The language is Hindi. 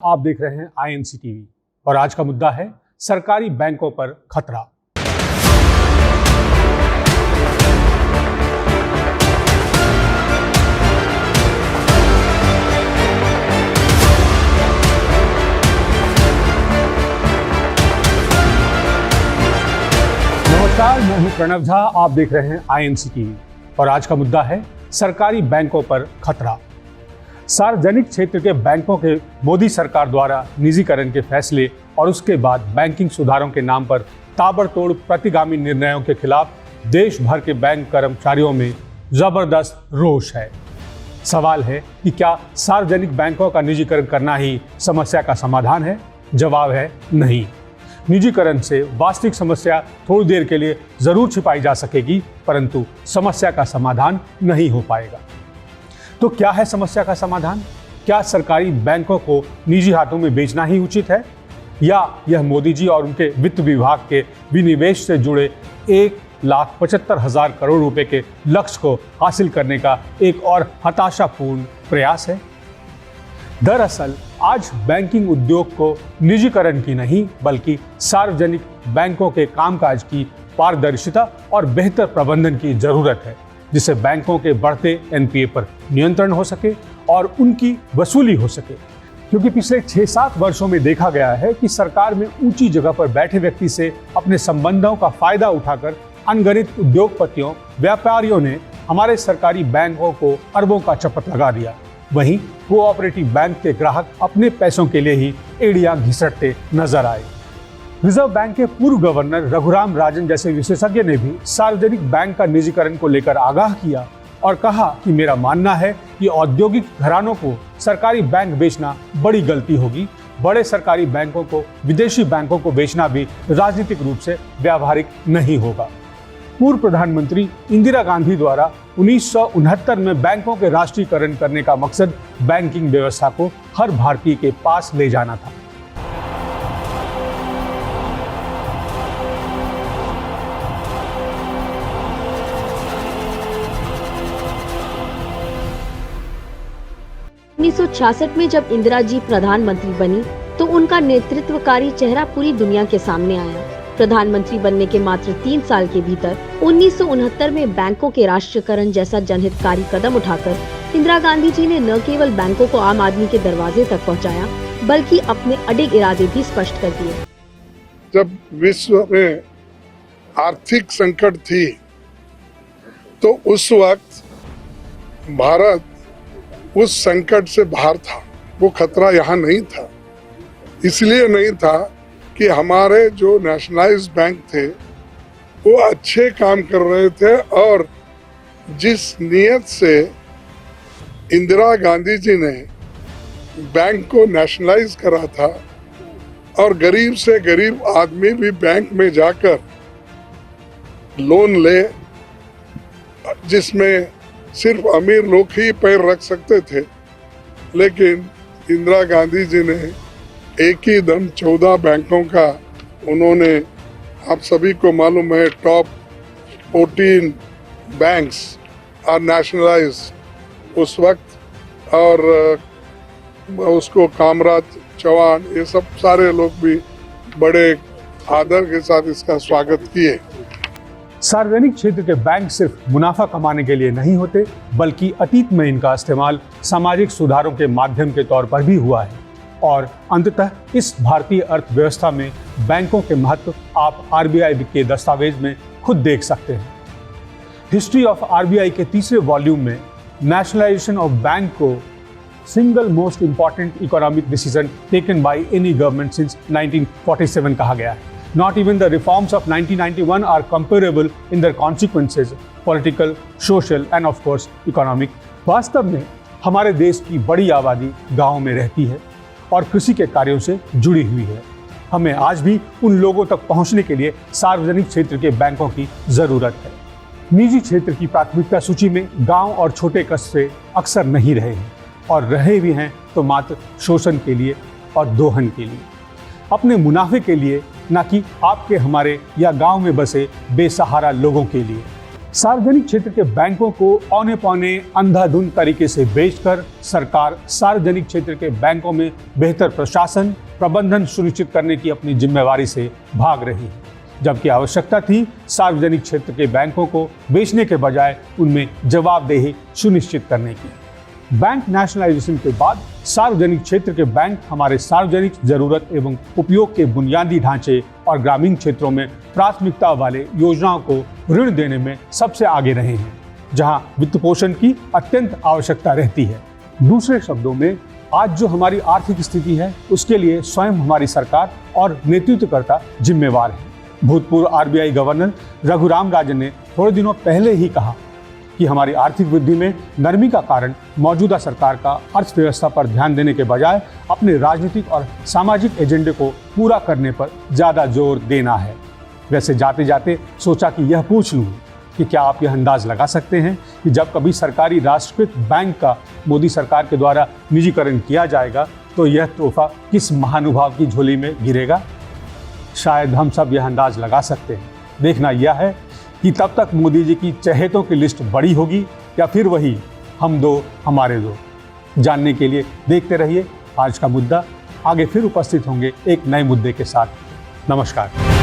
आप देख रहे हैं INC टीवी और आज का मुद्दा है सरकारी बैंकों पर खतरा। नमस्कार, मैं हूं प्रणव झा। आप देख रहे हैं INC टीवी और आज का मुद्दा है सरकारी बैंकों पर खतरा। सार्वजनिक क्षेत्र के बैंकों के मोदी सरकार द्वारा निजीकरण के फैसले और उसके बाद बैंकिंग सुधारों के नाम पर ताबड़तोड़ प्रतिगामी निर्णयों के खिलाफ देश भर के बैंक कर्मचारियों में जबरदस्त रोष है। सवाल है कि क्या सार्वजनिक बैंकों का निजीकरण करना ही समस्या का समाधान है? जवाब है नहीं। निजीकरण से वास्तविक समस्या थोड़ी देर के लिए जरूर छिपाई जा सकेगी, परंतु समस्या का समाधान नहीं हो पाएगा। तो क्या है समस्या का समाधान? क्या सरकारी बैंकों को निजी हाथों में बेचना ही उचित है, या यह मोदी जी और उनके वित्त विभाग के विनिवेश से जुड़े 1,75,000 करोड़ रुपए के लक्ष्य को हासिल करने का एक और हताशापूर्ण प्रयास है? दरअसल आज बैंकिंग उद्योग को निजीकरण की नहीं बल्कि सार्वजनिक बैंकों के कामकाज की पारदर्शिता और बेहतर प्रबंधन की जरूरत है, जिससे बैंकों के बढ़ते NPA पर नियंत्रण हो सके और उनकी वसूली हो सके। क्योंकि पिछले 6-7 वर्षों में देखा गया है कि सरकार में ऊंची जगह पर बैठे व्यक्ति से अपने संबंधों का फायदा उठाकर अनगिनत उद्योगपतियों, व्यापारियों ने हमारे सरकारी बैंकों को अरबों का चपत लगा दिया। वहीं कोऑपरेटिव बैंक के ग्राहक अपने पैसों के लिए ही एड़ियां घिसटते नजर आए। रिजर्व बैंक के पूर्व गवर्नर रघुराम राजन जैसे विशेषज्ञ ने भी सार्वजनिक बैंक का निजीकरण को लेकर आगाह किया और कहा कि मेरा मानना है कि औद्योगिक घरानों को सरकारी बैंक बेचना बड़ी गलती होगी। बड़े सरकारी बैंकों को विदेशी बैंकों को बेचना भी राजनीतिक रूप से व्यावहारिक नहीं होगा। पूर्व प्रधानमंत्री इंदिरा गांधी द्वारा 1969 में बैंकों के राष्ट्रीयकरण करने का मकसद बैंकिंग व्यवस्था को हर भारतीय के पास ले जाना था। उन्नीस में जब इंदिरा जी प्रधानमंत्री बनी तो उनका नेतृत्वकारी चेहरा पूरी दुनिया के सामने आया। प्रधानमंत्री बनने के मात्र 3 साल के भीतर 1969 में बैंकों के राष्ट्रीयकरण जैसा जनहितकारी कदम उठाकर इंदिरा गांधी जी ने न केवल बैंकों को आम आदमी के दरवाजे तक पहुंचाया, बल्कि अपने अडिग इरादे भी स्पष्ट कर दिए। जब विश्व में आर्थिक संकट थी तो उस वक्त भारत उस संकट से बाहर था। वो खतरा यहाँ नहीं था। इसलिए नहीं था कि हमारे जो नेशनलाइज्ड बैंक थे वो अच्छे काम कर रहे थे और जिस नियत से इंदिरा गांधी जी ने बैंक को नेशनलाइज करा था और गरीब से गरीब आदमी भी बैंक में जाकर लोन ले, जिसमें सिर्फ अमीर लोग ही पैर रख सकते थे, लेकिन इंदिरा गांधी जी ने एक ही दम 14 बैंकों का उन्होंने, आप सभी को मालूम है, टॉप 14 बैंक्स आर नेशनलाइज्ड उस वक्त, और उसको कामराज चौहान ये सब सारे लोग भी बड़े आदर के साथ इसका स्वागत किए। सार्वजनिक क्षेत्र के बैंक सिर्फ मुनाफा कमाने के लिए नहीं होते, बल्कि अतीत में इनका इस्तेमाल सामाजिक सुधारों के माध्यम के तौर पर भी हुआ है और अंततः इस भारतीय अर्थव्यवस्था में बैंकों के महत्व आप RBI के दस्तावेज में खुद देख सकते हैं। हिस्ट्री ऑफ RBI के तीसरे वॉल्यूम में नेशनलाइजेशन ऑफ बैंक को single most important economic decision taken by any government since 1947 कहा गया है। Not even the reforms of 1991 are comparable in their consequences, political, social and of course economic. वास्तव में हमारे देश की बड़ी आबादी गाँव में रहती है और कृषि के कार्यों से जुड़ी हुई है। हमें आज भी उन लोगों तक पहुंचने के लिए सार्वजनिक क्षेत्र के बैंकों की जरूरत है। निजी क्षेत्र की प्राथमिकता सूची में गांव और छोटे कस्बे अक्सर नहीं रहे हैं, और रहे भी हैं तो मात्र शोषण के लिए और दोहन के लिए, अपने मुनाफे के लिए, न कि आपके, हमारे या गांव में बसे बेसहारा लोगों के लिए। सार्वजनिक क्षेत्र के बैंकों को औने पौने अंधाधुंध तरीके से बेचकर सरकार सार्वजनिक क्षेत्र के बैंकों में बेहतर प्रशासन प्रबंधन सुनिश्चित करने की अपनी जिम्मेवारी से भाग रही है, जबकि आवश्यकता थी सार्वजनिक क्षेत्र के बैंकों को बेचने के बजाय उनमें जवाबदेही सुनिश्चित करने की। बैंक नेशनलाइजेशन के बाद सार्वजनिक क्षेत्र के बैंक हमारे सार्वजनिक जरूरत एवं उपयोग के बुनियादी ढांचे और ग्रामीण क्षेत्रों में प्राथमिकता वाले योजनाओं को ऋण देने में सबसे आगे रहे हैं, जहां वित्त पोषण की अत्यंत आवश्यकता रहती है। दूसरे शब्दों में, आज जो हमारी आर्थिक स्थिति है उसके लिए स्वयं हमारी सरकार और नेतृत्वकर्ता जिम्मेवार है। भूतपूर्व आरबीआई गवर्नर रघुराम राजन ने थोड़े दिनों पहले ही कहा कि हमारी आर्थिक वृद्धि में नरमी का कारण मौजूदा सरकार का अर्थव्यवस्था पर ध्यान देने के बजाय अपने राजनीतिक और सामाजिक एजेंडे को पूरा करने पर ज्यादा जोर देना है। वैसे जाते जाते सोचा कि यह पूछ लूं कि क्या आप यह अंदाज लगा सकते हैं कि जब कभी सरकारी राष्ट्रीयकृत बैंक का मोदी सरकार के द्वारा निजीकरण किया जाएगा तो यह तोहफा किस महानुभाव की झोली में गिरेगा? शायद हम सब यह अंदाज लगा सकते हैं। देखना यह है कि तब तक मोदी जी की चहेतों की लिस्ट बड़ी होगी या फिर वही हम दो हमारे दो। जानने के लिए देखते रहिए आज का मुद्दा। आगे फिर उपस्थित होंगे एक नए मुद्दे के साथ। नमस्कार।